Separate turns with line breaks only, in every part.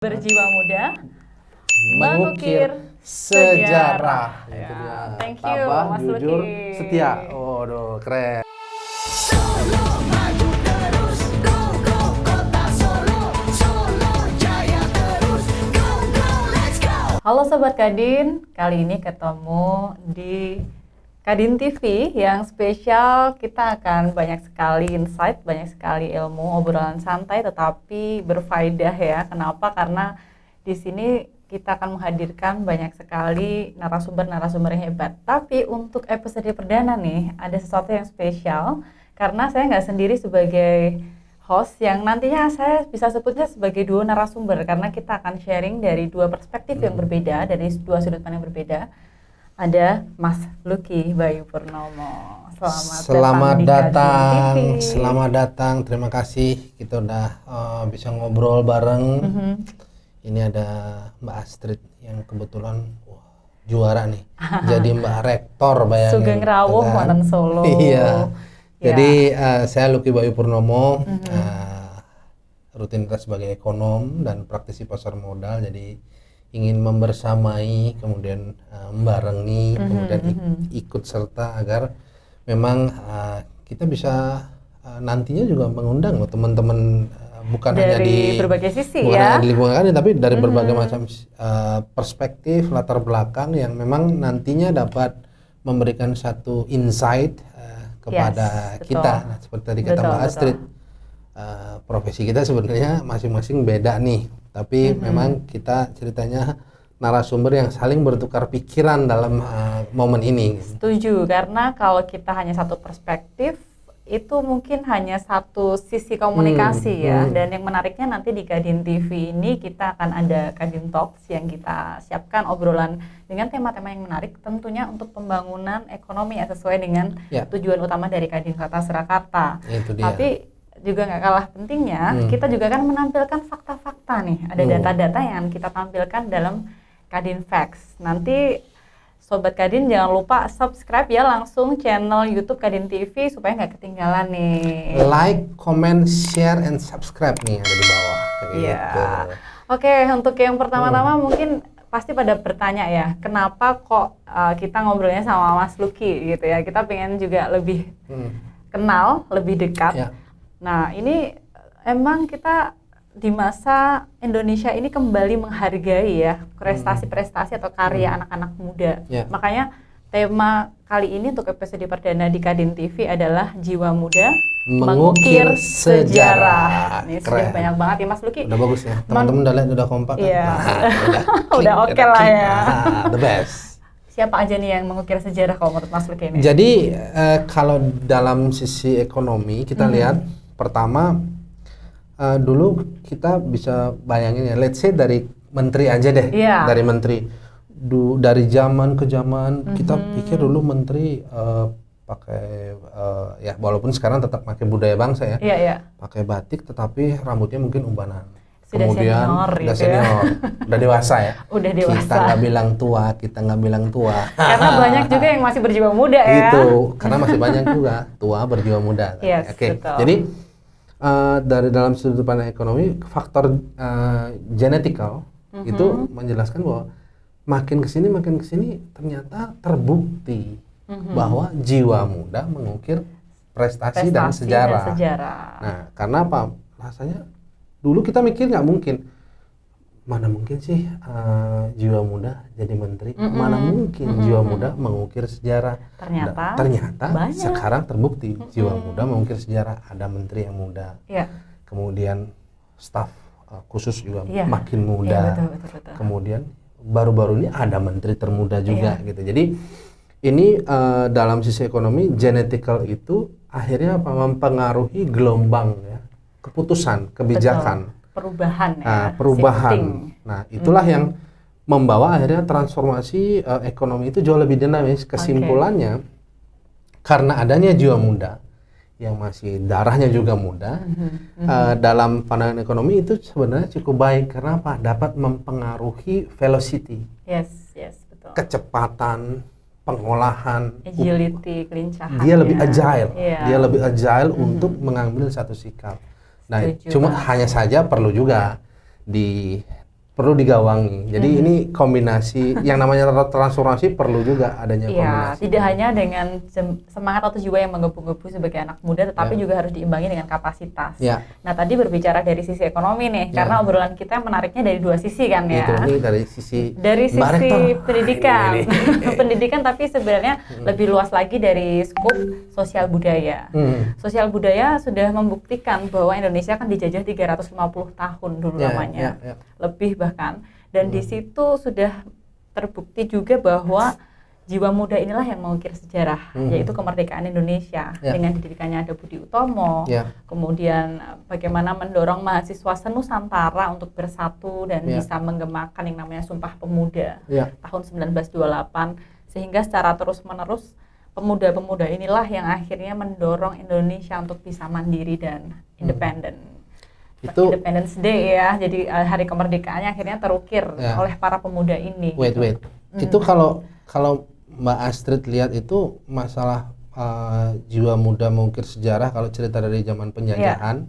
Berjiwa muda,
mengukir sejarah.
Ya,
Itu dia.
thank you,
Tabah,
Mas
jujur,
Luki.
setia. Waduh, keren.
Solo maju terus, go go kota Solo, Solo jaya terus, go go let's go.
Halo Sobat Kadin, kali ini ketemu di Kadin TV yang spesial. Kita akan banyak sekali insight, banyak sekali ilmu, obrolan santai tetapi berfaedah ya. Kenapa? Karena di sini kita akan menghadirkan banyak sekali narasumber-narasumber yang hebat. Tapi untuk episode perdana nih, ada sesuatu yang spesial karena saya nggak sendiri sebagai host yang nantinya saya bisa sebutnya sebagai duo narasumber karena kita akan sharing dari dua perspektif yang berbeda, dari dua sudut pandang yang berbeda. Ada Mas Luki Bayu Purnomo.
Selamat datang,
di Kadin TV.
selamat datang. Terima kasih kita udah bisa ngobrol bareng. Ini ada Mbak Astrid yang kebetulan juara nih. Jadi Mbak Rektor, bayangin.
Sugeng Rawuh
kan?
wonten Solo.
Iya.
Ya.
Jadi saya Luki Bayu Purnomo, rutinitas sebagai ekonom dan praktisi pasar modal. Jadi ingin membersamai, kemudian membarengi, kemudian ikut serta agar memang kita bisa nantinya juga mengundang loh teman-teman, bukan hanya
Dari
di
berbagai sisi
bukan
ya.
hanya di lingkungan ini, tapi dari berbagai macam perspektif, latar belakang yang memang nantinya dapat memberikan satu insight kepada
Yes,
kita.
betul.
Nah, seperti tadi kata
Betul,
Mbak Astrid, profesi kita sebenarnya masing-masing beda nih, tapi memang kita ceritanya narasumber yang saling bertukar pikiran dalam momen ini.
Setuju, karena kalau kita hanya satu perspektif, itu mungkin hanya satu sisi komunikasi ya. Dan yang menariknya nanti di Kadin TV ini kita akan ada Kadin Talks yang kita siapkan obrolan dengan tema-tema yang menarik, tentunya untuk pembangunan ekonomi yang sesuai dengan tujuan utama dari Kadin Kota Surakarta.
Itu dia.
Tapi juga nggak kalah pentingnya, kita juga kan menampilkan fakta-fakta nih. Ada data-data yang kita tampilkan dalam Kadin Facts. Nanti Sobat Kadin jangan lupa subscribe ya langsung channel YouTube Kadin TV supaya nggak ketinggalan nih.
Like, comment, share, and subscribe nih ada di bawah.
Iya.
Gitu.
Oke, untuk yang pertama-tama mungkin pasti pada bertanya ya, kenapa kok kita ngobrolnya sama Mas Luki gitu ya? Kita pengen juga lebih kenal, lebih dekat.
Ya.
Nah, ini emang kita di masa Indonesia ini kembali menghargai ya prestasi-prestasi atau karya anak-anak muda.
Ya.
Makanya tema kali ini untuk episode perdana di Kadin TV adalah Jiwa Muda
Mengukir Sejarah.
Nih sudah
Keren.
banyak banget ya Mas Luki.
Udah bagus ya, teman-teman udah lihat, udah kompak kan?
Iya.
Udah
Udah
klik,
oke lah
klik.
ya.
The best.
Siapa aja nih yang mengukir sejarah kalau menurut Mas Luki ini?
Jadi kalau dalam sisi ekonomi kita lihat pertama, dulu kita bisa bayangin ya, let's say dari menteri aja deh.
Iya.
Dari menteri. Dari zaman ke zaman kita pikir dulu menteri pakai ya walaupun sekarang tetap pakai budaya bangsa ya.
Iya, iya.
Pakai batik tetapi rambutnya mungkin ubanan.
Sudah
Kemudian
senior
udah
gitu ya.
senior, udah dewasa ya.
Udah dewasa.
Kita nggak bilang tua, kita nggak bilang tua.
Karena banyak juga yang masih berjiwa muda ya.
Gitu, karena masih banyak juga tua berjiwa muda.
Yes,
Oke,
betul.
jadi dari dalam sudut pandang ekonomi, faktor genetikal itu menjelaskan bahwa makin kesini ternyata terbukti bahwa jiwa muda mengukir prestasi dan sejarah. Nah, karena apa? Rasanya dulu kita mikir nggak mungkin. Mana mungkin sih jiwa muda jadi menteri? Mana mungkin jiwa muda mengukir sejarah? Ternyata
banyak.
sekarang terbukti jiwa muda mengukir sejarah. Ada menteri yang muda.
Iya.
Kemudian staf khusus juga
Iya.
makin muda.
Iya, betul.
Kemudian baru-baru ini ada menteri termuda juga gitu. Jadi ini dalam sisi ekonomi genetikal itu akhirnya apa? Mempengaruhi gelombang ya, keputusan, kebijakan.
Betul. Perubahan ya.
Perubahan.
Shifting.
Nah, itulah yang membawa akhirnya transformasi ekonomi itu jauh lebih dinamis. Kesimpulannya karena adanya jiwa muda yang masih darahnya juga muda, dalam pandangan ekonomi itu sebenarnya cukup baik. Karena apa? Dapat mempengaruhi velocity,
Yes, betul.
kecepatan, pengolahan,
Agility, kelincahan.
dia lebih agile,
Iya.
dia lebih agile untuk mengambil satu sikap. Nah,
Setuju
cuma
banget.
hanya saja perlu juga perlu digawangi. Jadi ini kombinasi yang namanya transformasi perlu juga adanya
Iya,
kombinasi.
tidak hanya dengan semangat atau jiwa yang menggebu-gebu sebagai anak muda, tetapi
Ya.
juga harus diimbangi dengan kapasitas.
Ya.
Nah, tadi berbicara dari sisi ekonomi nih,
Ya.
karena obrolan kita menariknya dari dua sisi kan ya.
Itu ini dari sisi
Dari
Mbak
sisi
Rektor.
pendidikan,
Ini.
pendidikan, tapi sebenarnya lebih luas lagi dari skup sosial budaya. Sosial budaya sudah membuktikan bahwa Indonesia kan dijajah 350 tahun dulu
Ya,
namanya,
ya, ya.
lebih bahkan. Dan di situ sudah terbukti juga bahwa jiwa muda inilah yang mengukir sejarah, yaitu kemerdekaan Indonesia.
Ya.
Dengan didirikannya ada Budi Utomo,
Ya.
kemudian bagaimana mendorong mahasiswa senusantara untuk bersatu dan
Ya.
bisa menggemakan yang namanya Sumpah Pemuda
Ya.
tahun 1928, sehingga secara terus-menerus pemuda-pemuda inilah yang akhirnya mendorong Indonesia untuk bisa mandiri dan independen.
Itu
Independence Day ya, jadi hari kemerdekaannya akhirnya terukir
Ya.
oleh para pemuda ini.
wait.
gitu.
Itu kalau Mbak Astrid lihat itu masalah jiwa muda mengukir sejarah, kalau cerita dari zaman penjajahan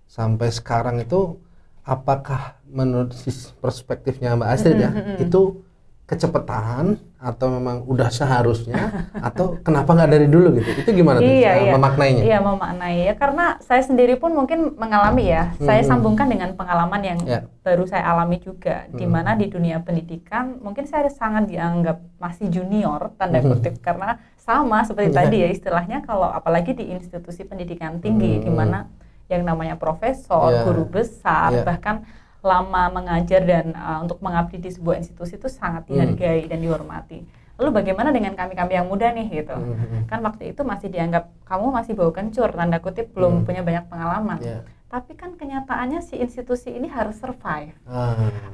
sampai sekarang itu, apakah menurut perspektifnya Mbak Astrid ya, itu kecepatan atau memang udah seharusnya atau kenapa nggak dari dulu gitu? Itu gimana tuh memaknainya?
Iya, memaknai ya, karena saya sendiri pun mungkin mengalami ya. Saya sambungkan dengan pengalaman yang baru saya alami juga, di mana di dunia pendidikan mungkin saya sangat dianggap masih junior tanda kutip, karena sama seperti tadi ya istilahnya, kalau apalagi di institusi pendidikan tinggi di mana yang namanya profesor, guru besar, bahkan lama mengajar dan untuk mengabdi di sebuah institusi itu sangat dihargai dan dihormati. Lalu bagaimana dengan kami-kami yang muda nih gitu? Kan waktu itu masih dianggap kamu masih bau kencur, tanda kutip, belum punya banyak pengalaman. Tapi kan kenyataannya si institusi ini harus survive,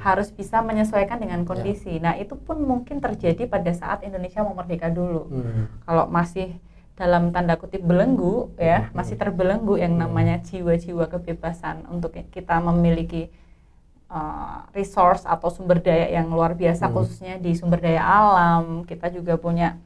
harus bisa menyesuaikan dengan kondisi. Nah, itu pun mungkin terjadi pada saat Indonesia mau merdeka dulu. Kalau masih dalam tanda kutip belenggu ya, masih terbelenggu yang namanya jiwa-jiwa kebebasan untuk kita memiliki resource atau sumber daya yang luar biasa, khususnya di sumber daya alam. Kita juga punya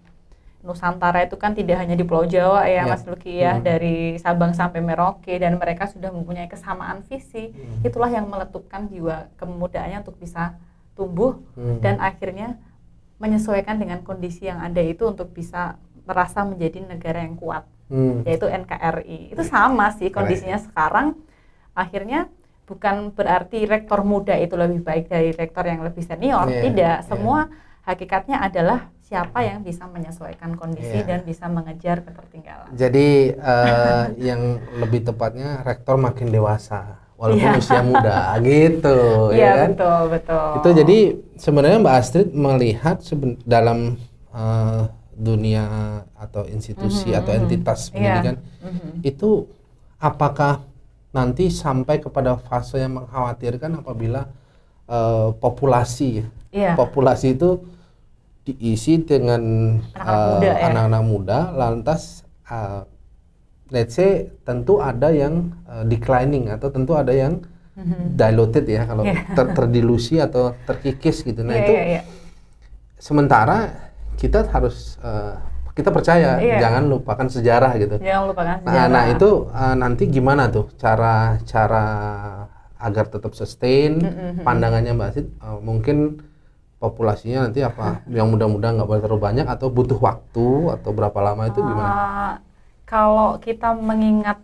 Nusantara itu kan tidak hanya di Pulau Jawa ya, Mas Luki ya, dari Sabang sampai Merauke, dan mereka sudah mempunyai kesamaan visi. Itulah yang meletupkan jiwa kemudaannya untuk bisa tumbuh dan akhirnya menyesuaikan dengan kondisi yang ada itu untuk bisa merasa menjadi negara yang kuat, yaitu NKRI. Itu sama sih kondisinya sekarang. Akhirnya bukan berarti rektor muda itu lebih baik dari rektor yang lebih senior, tidak. Semua hakikatnya adalah siapa yang bisa menyesuaikan kondisi dan bisa mengejar ketertinggalan.
Jadi yang lebih tepatnya rektor makin dewasa walaupun usia muda gitu.
Iya,
kan?
betul.
Itu jadi sebenarnya Mbak Astrid melihat dalam dunia atau institusi atau entitas pendidikan itu, apakah nanti sampai kepada fase yang mengkhawatirkan apabila populasi itu diisi dengan anak-anak muda, lantas let's say tentu ada yang declining atau tentu ada yang diluted ya, kalau terdilusi atau terkikis gitu. Nah itu sementara kita harus kita percaya, jangan lupakan sejarah gitu.
Jangan lupakan sejarah.
Nah itu nanti gimana tuh cara agar tetap sustain pandangannya Mbak Astrid? Mungkin populasinya nanti apa yang muda-muda nggak boleh terlalu banyak, atau butuh waktu atau berapa lama, itu gimana?
Kalau kita mengingat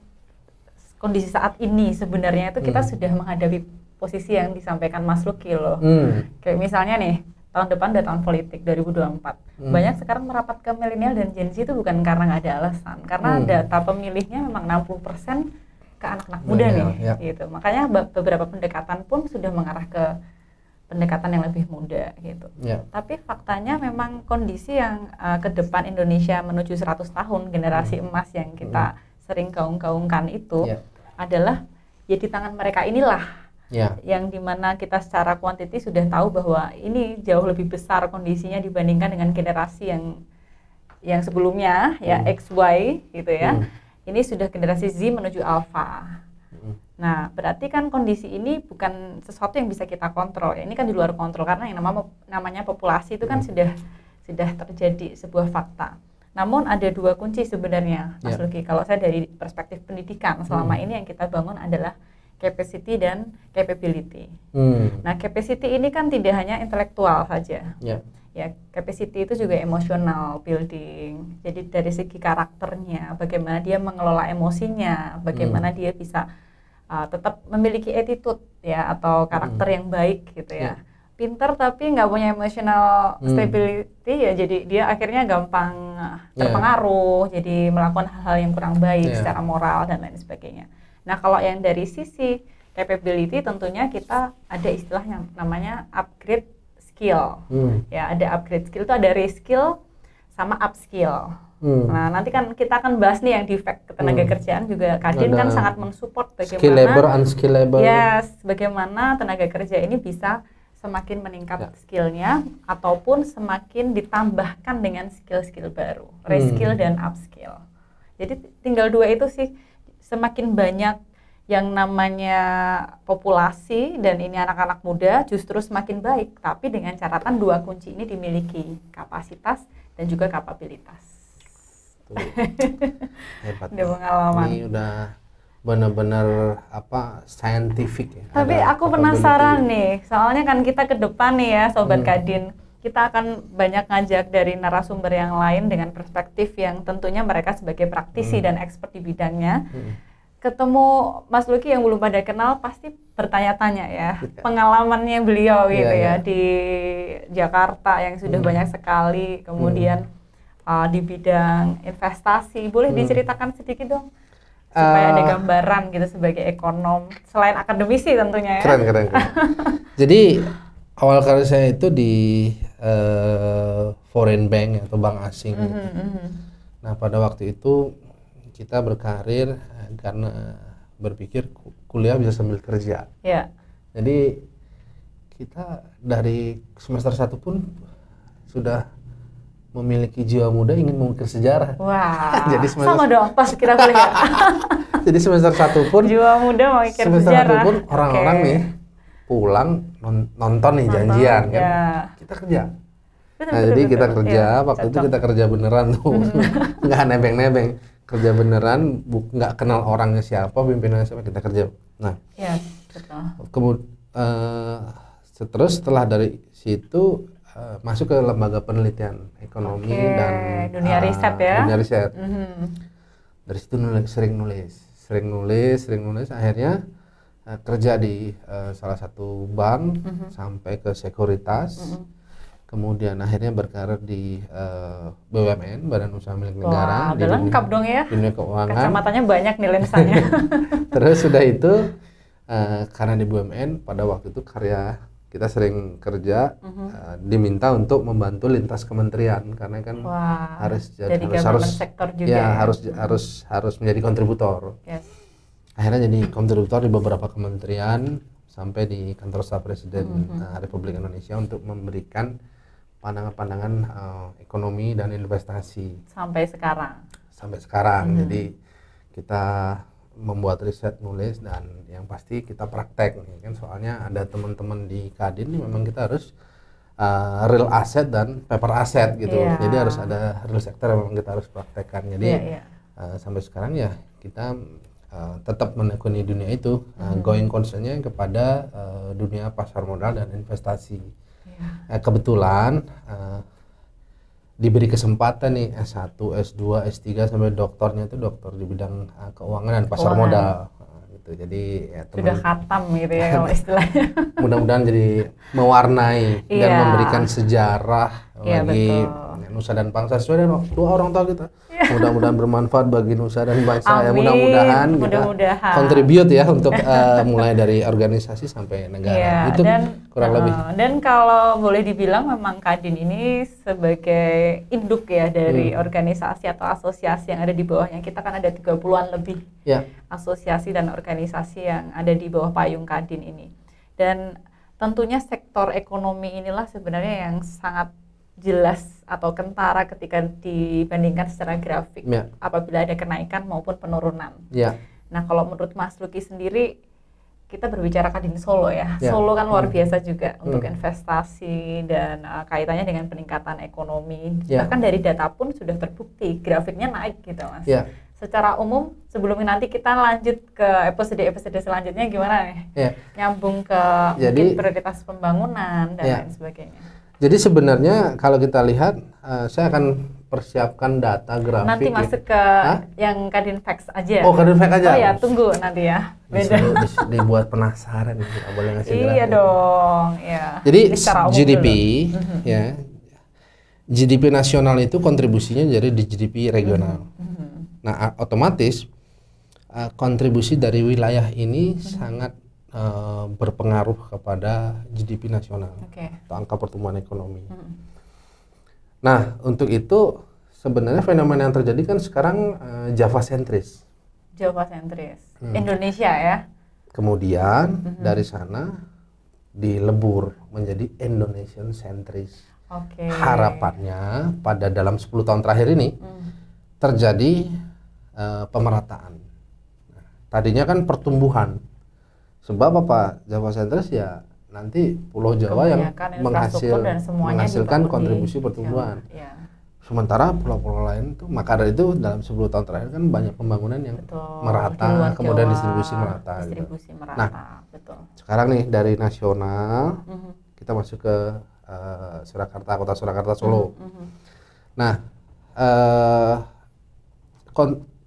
kondisi saat ini, sebenarnya itu kita sudah menghadapi posisi yang disampaikan Mas Luki loh. Kayak misalnya nih, tahun depan udah tahun politik 2024. Banyak sekarang merapat ke milenial dan Gen Z itu bukan karena nggak ada alasan, karena data pemilihnya memang 60% ke anak-anak muda nih, gitu. Makanya beberapa pendekatan pun sudah mengarah ke pendekatan yang lebih muda gitu. Tapi faktanya memang kondisi yang ke depan Indonesia menuju 100 tahun, generasi emas yang kita sering gaung-gaungkan itu adalah ya di tangan mereka inilah. Yang dimana kita secara kuantiti sudah tahu bahwa ini jauh lebih besar kondisinya dibandingkan dengan generasi yang sebelumnya ya, X, Y gitu ya. Ini sudah generasi Z menuju Alpha. Nah, berarti kan kondisi ini bukan sesuatu yang bisa kita kontrol ya. Ini kan di luar kontrol, karena yang namanya populasi itu kan sudah terjadi sebuah fakta. Namun ada dua kunci sebenarnya, Mas Luki. Kalau saya dari perspektif pendidikan selama ini yang kita bangun adalah capacity dan capability. Nah, capacity ini kan tidak hanya intelektual saja.
Ya.
Ya, capacity itu juga emosional building. Jadi dari segi karakternya, bagaimana dia mengelola emosinya, bagaimana dia bisa tetap memiliki attitude ya atau karakter yang baik gitu ya. Pinter tapi nggak punya emotional stability ya, jadi dia akhirnya gampang terpengaruh, jadi melakukan hal-hal yang kurang baik secara moral dan lain sebagainya. Nah, kalau yang dari sisi capability tentunya kita ada istilah yang namanya upgrade skill. Ya, ada upgrade skill itu ada reskill sama upskill. Nah, nanti kan kita akan bahas nih yang defect ketenaga kerjaan juga Kadin kan sangat mensupport bagaimana
skill labor, unskill labor.
Yes, bagaimana tenaga kerja ini bisa semakin meningkat skillnya ataupun semakin ditambahkan dengan skill-skill baru, reskill dan upskill. Jadi tinggal dua itu sih, semakin banyak yang namanya populasi dan ini anak-anak muda justru semakin baik, tapi dengan catatan dua kunci ini dimiliki, kapasitas dan juga kapabilitas.
Hebat.
Udah pengalaman.
Ini udah benar-benar scientific ya.
Tapi
Ada
aku penasaran nih, soalnya kan kita ke depan nih ya Sobat Kadin, kita akan banyak ngajak dari narasumber yang lain dengan perspektif yang tentunya mereka sebagai praktisi dan expert di bidangnya. Ketemu Mas Lucky yang belum pada kenal pasti bertanya-tanya ya pengalamannya beliau gitu ya di Jakarta yang sudah banyak sekali, kemudian di bidang investasi. Boleh diceritakan sedikit dong supaya ada gambaran gitu sebagai ekonom selain akademisi tentunya ya.
Keren. Jadi awal karir saya itu di foreign bank atau bank asing. Nah, pada waktu itu kita berkarir karena berpikir kuliah bisa sambil kerja.
Ya.
Jadi kita dari semester 1 pun sudah memiliki jiwa muda ingin mengukir sejarah.
Wah.
Jadi
sama dong pas kita kuliah.
Jadi semester 1 pun
jiwa muda mengukir
semester
sejarah.
1 pun orang-orang nih pulang nonton nih janjian kan. Kita kerja. Nah, jadi kita kerja, waktu itu kita kerja beneran tuh. Nggak nebeng-nebeng. Kerja beneran, nggak kenal orangnya siapa, pimpinannya siapa, kita kerja. Nah, betul. Terus setelah dari situ masuk ke lembaga penelitian ekonomi dan
dunia riset ya.
Dunia riset. Dari situ sering nulis, akhirnya kerja di salah satu bank sampai ke sekuritas. Kemudian akhirnya berkarir di BUMN, Badan Usaha Milik Negara.
Udah lengkap dong ya.
Dunia keuangan.
Kacamatanya banyak nih lensanya.
Terus sudah itu karena di BUMN pada waktu itu kita sering kerja diminta untuk membantu lintas kementerian karena kan harus
sektor juga.
Ya, harus menjadi kontributor.
Yes.
Akhirnya jadi kontributor di beberapa kementerian sampai di kantor staf Presiden Republik Indonesia untuk memberikan pandangan-pandangan ekonomi dan investasi
sampai sekarang.
Jadi kita membuat riset, nulis, dan yang pasti kita praktek nih kan, soalnya ada teman-teman di Kadin nih memang kita harus real asset dan paper asset gitu. Jadi harus ada real sector yang memang kita harus praktekkan. Jadi sampai sekarang ya kita tetap menekuni dunia itu, going concernnya kepada dunia pasar modal dan investasi. Kebetulan diberi kesempatan nih S1, S2, S3 sampai doktornya itu doktor di bidang keuangan dan pasar modal. Gitu. Jadi ya
sudah khatam gitu ya kalau istilahnya.
Mudah-mudahan jadi mewarnai dan memberikan sejarah bagi nusa dan bangsa sesuai dengan dua orang tua kita. Mudah-mudahan bermanfaat bagi nusa dan bangsa. Ya, mudah-mudahan kita kontribut ya untuk mulai dari organisasi sampai negara. Itu kurang lebih. Dan
kalau boleh dibilang memang Kadin ini sebagai induk ya dari organisasi atau asosiasi yang ada di bawahnya. Kita kan ada 30-an lebih asosiasi dan organisasi yang ada di bawah payung Kadin ini. Dan tentunya sektor ekonomi inilah sebenarnya yang sangat jelas atau kentara ketika dibandingkan secara grafik apabila ada kenaikan maupun penurunan. Nah, kalau menurut Mas Lucky sendiri, kita berbicara Kadin Solo ya. Solo kan luar biasa juga untuk investasi dan kaitannya dengan peningkatan ekonomi. Bahkan dari data pun sudah terbukti grafiknya naik gitu Mas. secara umum sebelum nanti kita lanjut ke episode selanjutnya gimana nih?
Ya.
Nyambung ke
Jadi-
mungkin prioritas pembangunan dan
Ya.
lain sebagainya.
Jadi sebenarnya kalau kita lihat, saya akan persiapkan data grafik.
Nanti
ya.
masuk ke
Hah?
yang Kadin Facts aja.
Oh, Kadin Facts aja?
Oh ya, tunggu nanti ya.
Bisa,
Beda.
bisa dibuat penasaran, nggak boleh ngasih
Iya
grafik.
dong, ya.
Jadi
Ini secara umum
GDP,
dulu.
ya, GDP nasional itu kontribusinya jadi di GDP regional. Nah, otomatis kontribusi dari wilayah ini sangat berpengaruh kepada GDP nasional
Oke.
atau angka pertumbuhan ekonomi. Nah, untuk itu sebenarnya fenomena yang terjadi kan sekarang Java sentris.
Jawa sentris. Indonesia ya.
Kemudian dari sana dilebur menjadi Indonesian sentris.
Oke.
Harapannya pada dalam 10 tahun terakhir ini terjadi pemerataan. Nah, tadinya kan pertumbuhan. Sebab apa? Jawa sentris ya nanti Pulau Jawa yang
Kebanyakan infrastruktur dan semuanya
menghasilkan
dibangun di
kontribusi
Jawa.
pertumbuhan.
Iya.
Sementara pulau-pulau lain tuh, maka dari itu dalam 10 tahun terakhir kan banyak pembangunan yang
Betul.
merata,
Di luar
kemudian
Jawa,
distribusi merata. Gitu.
distribusi merata,
Nah,
betul.
Sekarang nih dari nasional kita masuk ke Surakarta, Kota Surakarta, Solo. Nah,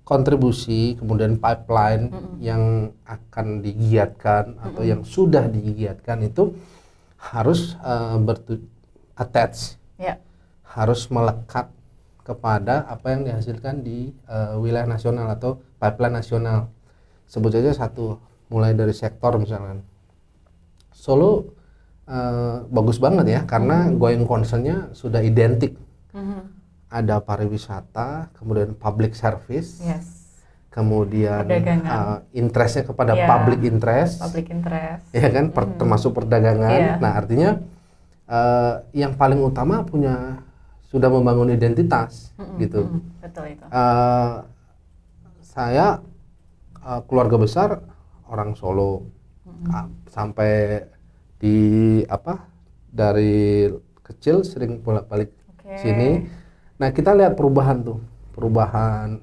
kontribusi kemudian pipeline yang akan digiatkan atau yang sudah digiatkan itu harus attach,
Ya.
harus melekat kepada apa yang dihasilkan di wilayah nasional atau pipeline nasional. Sebut saja satu, mulai dari sektor misalkan. Solo bagus banget ya karena going concern-nya sudah identik. Ada pariwisata, kemudian public service,
Yes.
kemudian
Perdagangan.
interestnya kepada
Ya,
public interest,
Public interest.
ya kan, termasuk perdagangan.
Iya.
Nah artinya yang paling utama sudah membangun identitas, gitu.
Betul itu.
Saya keluarga besar orang Solo, sampai dari kecil sering bolak-balik
Oke.
sini. Nah kita lihat perubahan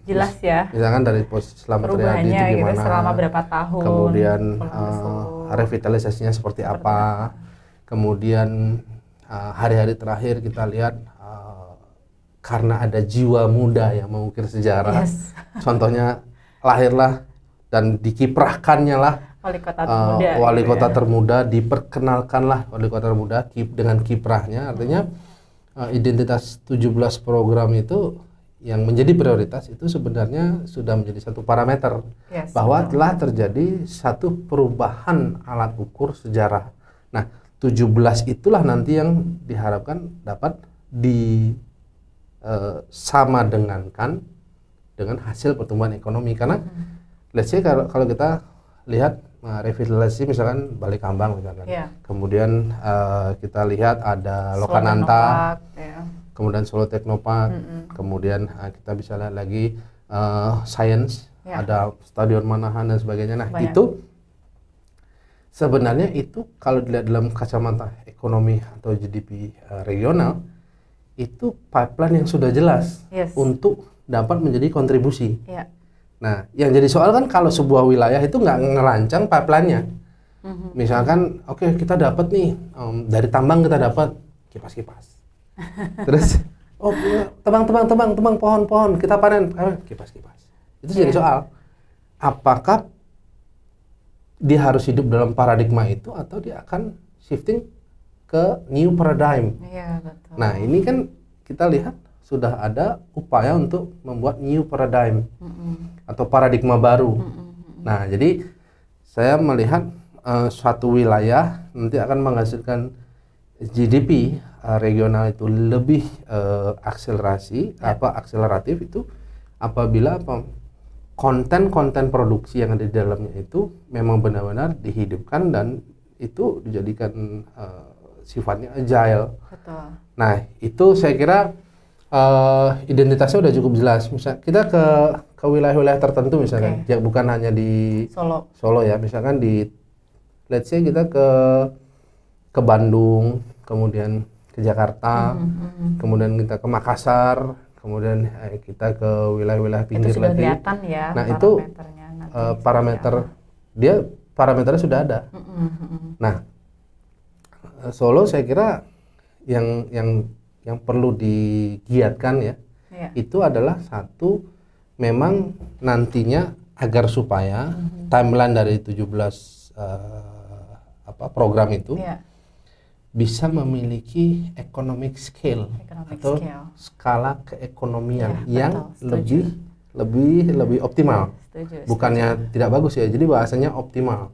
Jelas ya.
misalkan dari posisi Slamet Riyadi itu
Perubahannya gitu
gimana,
selama berapa tahun.
kemudian
pulang ke Solo.
revitalisasinya seperti apa, kemudian hari-hari terakhir kita lihat karena ada jiwa muda yang mengukir sejarah.
Yes.
Contohnya lahirlah dan dikiprahkannya lah
Wali kota termuda.
wali
gitu
kota
ya.
termuda, diperkenalkanlah wali kota termuda dengan kiprahnya. Artinya identitas 17 program itu yang menjadi prioritas itu sebenarnya sudah menjadi satu parameter
Yes,
bahwa
betul.
telah terjadi satu perubahan alat ukur sejarah. Nah, 17 itulah nanti yang diharapkan dapat sama dengankan dengan hasil pertumbuhan ekonomi. Karena let's say kalau kita lihat revitalisasi misalkan Balikambang misalkan,
Iya.
kemudian kita lihat ada
Solo
Lokananta,
Teknopark, ya.
kemudian Solo Teknopark, kemudian kita bisa lihat lagi Science,
Ya.
ada Stadion Manahan dan sebagainya. Nah
Banyak.
itu sebenarnya itu kalau dilihat dalam kacamata ekonomi atau GDP regional itu pipeline yang sudah jelas
Yes.
untuk dapat menjadi kontribusi.
Iya.
Nah, yang jadi soal kan kalau sebuah wilayah itu nggak ngerancang pipeline-nya. Misalkan, oke kita dapat nih dari tambang kita dapat kipas-kipas. Terus, oh tebang pohon-pohon kita panen kipas-kipas. Itu jadi soal. Apakah dia harus hidup dalam paradigma itu atau dia akan shifting ke new paradigm?
Iya, betul.
Nah, ini kan kita lihat sudah ada upaya untuk membuat new paradigm atau paradigma baru. Nah, jadi saya melihat suatu wilayah nanti akan menghasilkan GDP regional itu lebih akseleratif itu apabila konten-konten produksi yang ada di dalamnya itu memang benar-benar dihidupkan dan itu dijadikan sifatnya agile.
Betul.
Nah, itu saya kira identitasnya udah cukup jelas. Misal kita ke wilayah-wilayah tertentu misalkan, ya bukan hanya di Solo ya, misalkan let's say kita ke Bandung, kemudian ke Jakarta, kemudian kita ke Makassar, kemudian kita ke wilayah-wilayah
Itu
pinggir
sudah
lagi.
kelihatan ya
Nah, itu
parameternya nanti
parameter
seperti
parameternya sudah ada.
apa.
Nah, Solo saya kira yang perlu digiatkan ya,
Iya.
itu adalah satu, memang nantinya agar supaya timeline dari 17 program itu
Iya,
bisa memiliki economic scale
economic
atau
scale.
skala keekonomian
Iya,
yang
betul, setuju.
lebih optimal.
Setuju.
Bukannya tidak bagus ya, jadi bahasanya optimal.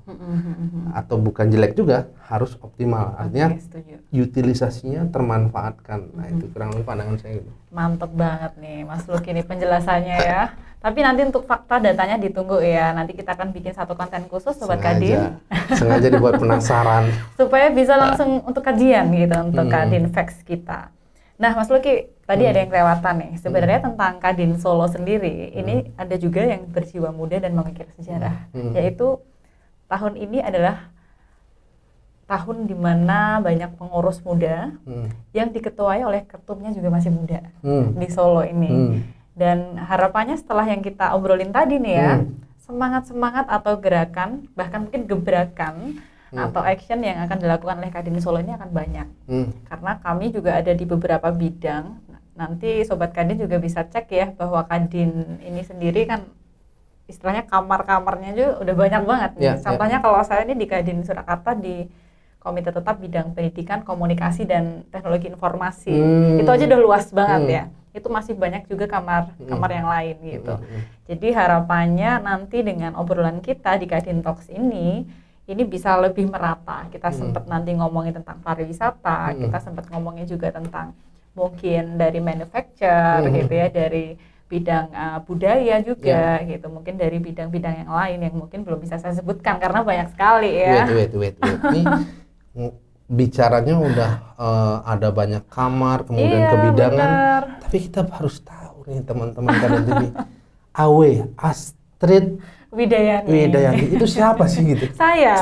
Atau bukan jelek juga, harus optimal. Artinya
Oke, setuju.
utilisasinya termanfaatkan. Nah, itu kurang lebih pandangan saya gitu.
Mantep banget nih Mas Luki nih penjelasannya ya. Tapi nanti untuk fakta datanya ditunggu ya. Nanti kita akan bikin satu konten khusus Sobat Kadin.
Sengaja dibuat penasaran.
Supaya bisa langsung untuk kajian gitu untuk Kadin Facts kita. Nah Mas Luki, tadi ada yang kelewatan nih. Sebenarnya tentang Kadin Solo sendiri, ini ada juga yang berjiwa muda dan mengukir sejarah. Yaitu tahun ini adalah tahun di mana banyak pengurus muda yang diketuai oleh ketumnya juga masih muda di Solo ini. Dan harapannya setelah yang kita obrolin tadi nih ya, semangat-semangat atau gerakan, bahkan mungkin gebrakan atau action yang akan dilakukan oleh Kadin Solo ini akan banyak. Karena kami juga ada di beberapa bidang. Nanti Sobat Kadin juga bisa cek ya bahwa Kadin ini sendiri kan istilahnya kamar-kamarnya juga udah banyak banget nih.
Ya,
Contohnya kalau saya ini di Kadin Surakarta di Komite Tetap Bidang Pendidikan, Komunikasi, dan Teknologi Informasi. Itu aja udah luas banget ya. Itu masih banyak juga kamar yang lain gitu. Jadi harapannya nanti dengan obrolan kita di Kadin Talks ini bisa lebih merata. Kita sempat nanti ngomongin tentang pariwisata, kita sempat ngomongin juga tentang mungkin dari manufacture gitu ya, dari bidang budaya juga gitu, mungkin dari bidang-bidang yang lain yang mungkin belum bisa saya sebutkan karena banyak sekali ya.
Wait. Ini bicaranya udah ada banyak kamar, kemudian
Iya,
kebidangan,
benar.
tapi kita harus tahu nih teman-teman Kadin TV, Astrid Widayanti itu siapa sih gitu?
Saya.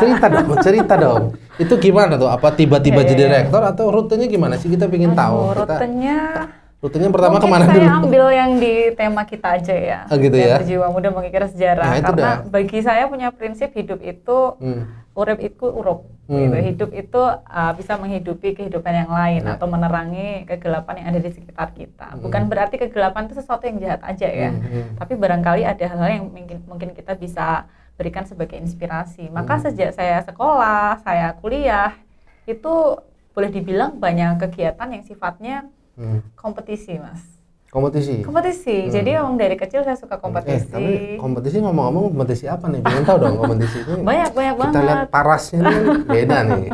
Cerita dong. Itu gimana tuh? Apa tiba-tiba
Iya,
jadi
iya.
direktur atau rutenya gimana sih? Kita pengen tahu. Rutenya pertama
mungkin
kemana
saya
dulu?
ambil yang di tema kita aja ya.
Oh, gitu ya?
Berjiwa muda mengukir sejarah.
Nah, itu
Karena
dah.
bagi saya punya prinsip hidup itu urip iku urup. Gitu. Hidup itu bisa menghidupi kehidupan yang lain atau menerangi kegelapan yang ada di sekitar kita. Bukan berarti kegelapan itu sesuatu yang jahat aja ya. Tapi barangkali ada hal-hal yang mungkin kita bisa berikan sebagai inspirasi. Maka sejak saya sekolah, saya kuliah, itu boleh dibilang banyak kegiatan yang sifatnya kompetisi, Mas. Kompetisi. Jadi emang dari kecil saya suka kompetisi.
Tapi kompetisi ngomong-ngomong kompetisi apa nih? Pengen tahu dong kompetisi itu.
Banyak
Kita
banget.
lihat parasnya ini beda nih.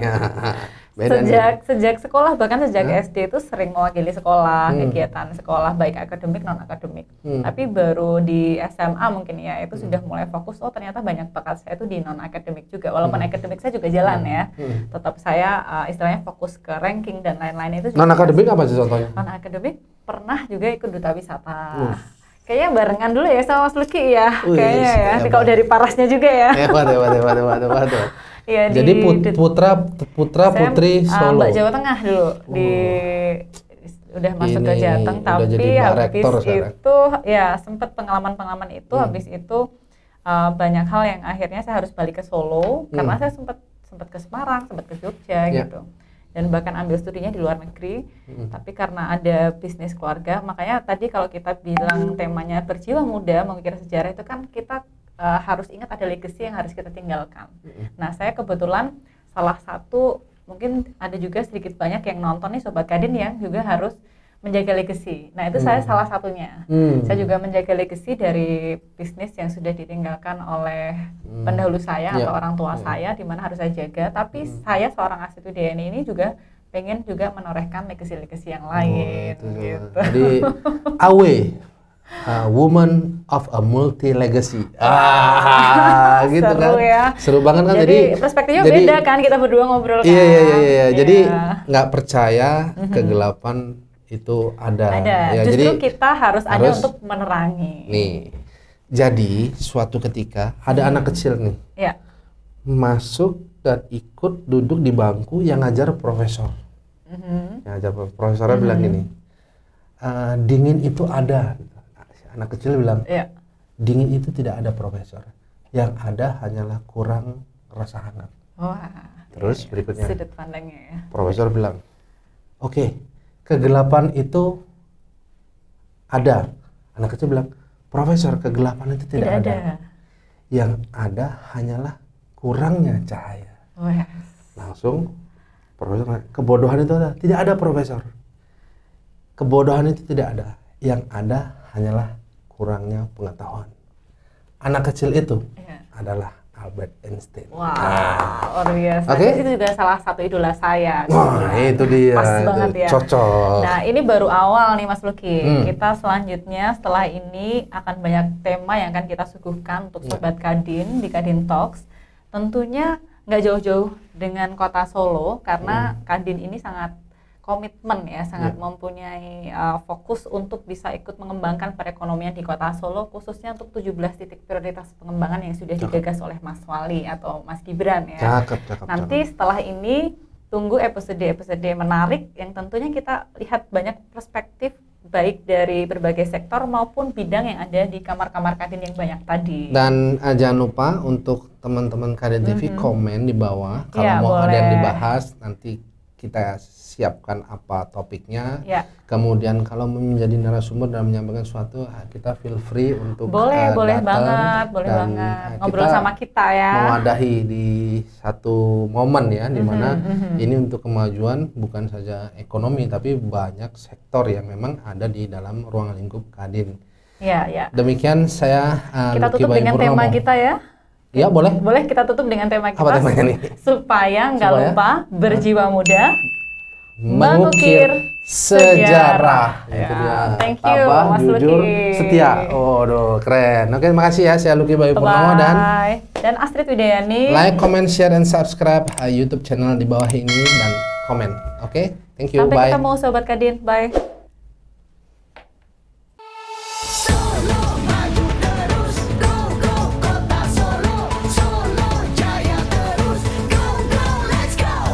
Beda nih.
Sejak sekolah, bahkan sejak SD itu sering mewakili sekolah, kegiatan sekolah baik akademik non akademik. Tapi baru di SMA mungkin ya itu sudah mulai fokus. Oh ternyata banyak bakat saya itu di non akademik juga. Walaupun akademik saya juga jalan ya. Tetap saya istilahnya fokus ke ranking dan lain-lain itu.
Non akademik apa sih contohnya?
Non akademik pernah juga ikut duta wisata. Kayaknya barengan dulu ya sama Mas Luki ya. Kayaknya ya. Nanti kalau dari parasnya juga ya.
Waduh.
Iya,
Jadi putra putri
saya,
Solo.
Mbak Jawa Tengah dulu udah masuk ke
Ini
Jateng,
udah
tapi
jadi Mbak
habis
Rektor sekarang.
itu ya sempat pengalaman itu habis itu banyak hal yang akhirnya saya harus balik ke Solo karena saya sempat ke Semarang, sempat ke Jogja gitu. Dan bahkan ambil studinya di luar negeri, tapi karena ada bisnis keluarga, makanya tadi kalau kita bilang temanya berjiwa muda mengukir sejarah itu kan kita harus ingat ada legacy yang harus kita tinggalkan. Nah, saya kebetulan salah satu, mungkin ada juga sedikit banyak yang nonton nih Sobat Kadin yang juga harus menjaga legacy. Nah, itu saya salah satunya. Saya juga menjaga legacy dari bisnis yang sudah ditinggalkan oleh pendahulu saya atau orang tua saya, di mana harus saya jaga. Tapi saya seorang Astrid Widayanti ini juga pengen juga menorehkan legacy-legacy yang lain. Gitu.
Jadi woman of a multi legacy. Gitu
Seru
kan.
ya.
Seru banget kan.
Jadi perspektifnya beda kan kita berdua ngobrol kan.
Iya. Jadi nggak percaya kegelapan itu ada. Ya,
Justru
jadi
kita harus ada untuk menerangi.
Nih. Jadi suatu ketika ada anak kecil nih.
Iya.
Masuk dan ikut duduk di bangku yang ngajar profesor. Yang ngajar profesornya bilang gini. dingin itu ada. Anak kecil bilang,
Iya.
dingin itu tidak ada profesor. Yang ada hanyalah kurang rasa hangat.
Wah.
Terus berikutnya,
Sudut pandangnya ya.
profesor bilang, oke, kegelapan itu ada. Anak kecil bilang, profesor, kegelapan itu tidak ada. Yang ada hanyalah kurangnya cahaya.
Wah.
Langsung profesor, kebodohan itu ada. Tidak ada profesor. Kebodohan itu tidak ada. Yang ada hanyalah kurangnya pengetahuan. Anak kecil itu
Iya.
adalah Albert Einstein.
Wah, luar biasa.
Oke.
Itu juga salah satu idola saya.
Wah, itu dia.
Pas
itu
banget ya.
Cocok.
Nah, ini baru awal nih Mas Luki.
Hmm.
Kita selanjutnya setelah ini akan banyak tema yang akan kita suguhkan untuk
Ya.
Sobat Kadin di Kadin Talks. Tentunya nggak jauh-jauh dengan kota Solo karena Kadin ini sangat komitmen ya, sangat
Ya.
mempunyai fokus untuk bisa ikut mengembangkan perekonomian di kota Solo, khususnya untuk 17 titik prioritas pengembangan yang sudah
Cakep.
digagas oleh Mas Wali atau Mas Gibran ya.
Cakep.
Nanti setelah ini tunggu episode-episode menarik yang tentunya kita lihat banyak perspektif baik dari berbagai sektor maupun bidang yang ada di kamar-kamar Kadin yang banyak tadi.
Dan jangan lupa untuk teman-teman Kadin TV komen di bawah kalau
Ya,
mau ada yang
boleh.
dibahas, nanti kita siapkan apa topiknya.
Ya,
Kemudian kalau menjadi narasumber dan menyampaikan sesuatu, kita feel free untuk
boleh
datang
banget,
dan
ngobrol sama kita ya.
mewadahi di satu momen ya, di mana ini untuk kemajuan bukan saja ekonomi tapi banyak sektor yang memang ada di dalam ruang lingkup Kadin.
Ya, ya.
Demikian saya
Kita
Lucky
tutup
Bayu
dengan
Purnomo.
tema kita ya.
Ya boleh.
Boleh kita tutup dengan tema kita
Apa temanya nih?
supaya nggak
Supaya?
lupa berjiwa muda.
Mengukir sejarah.
Ya,
Itu dia.
thank you,
Tabah,
Mas
jujur,
Lucky.
setia. Waduh, keren. Oke, makasih ya. Saya Lucky Bayu Purnomo dan
Bye. Dan Astrid Widayani.
like, comment, share, and subscribe YouTube channel di bawah ini dan komen. Oke, thank you.
Sampai
Bye.
ketemu Sobat Kadin. Bye.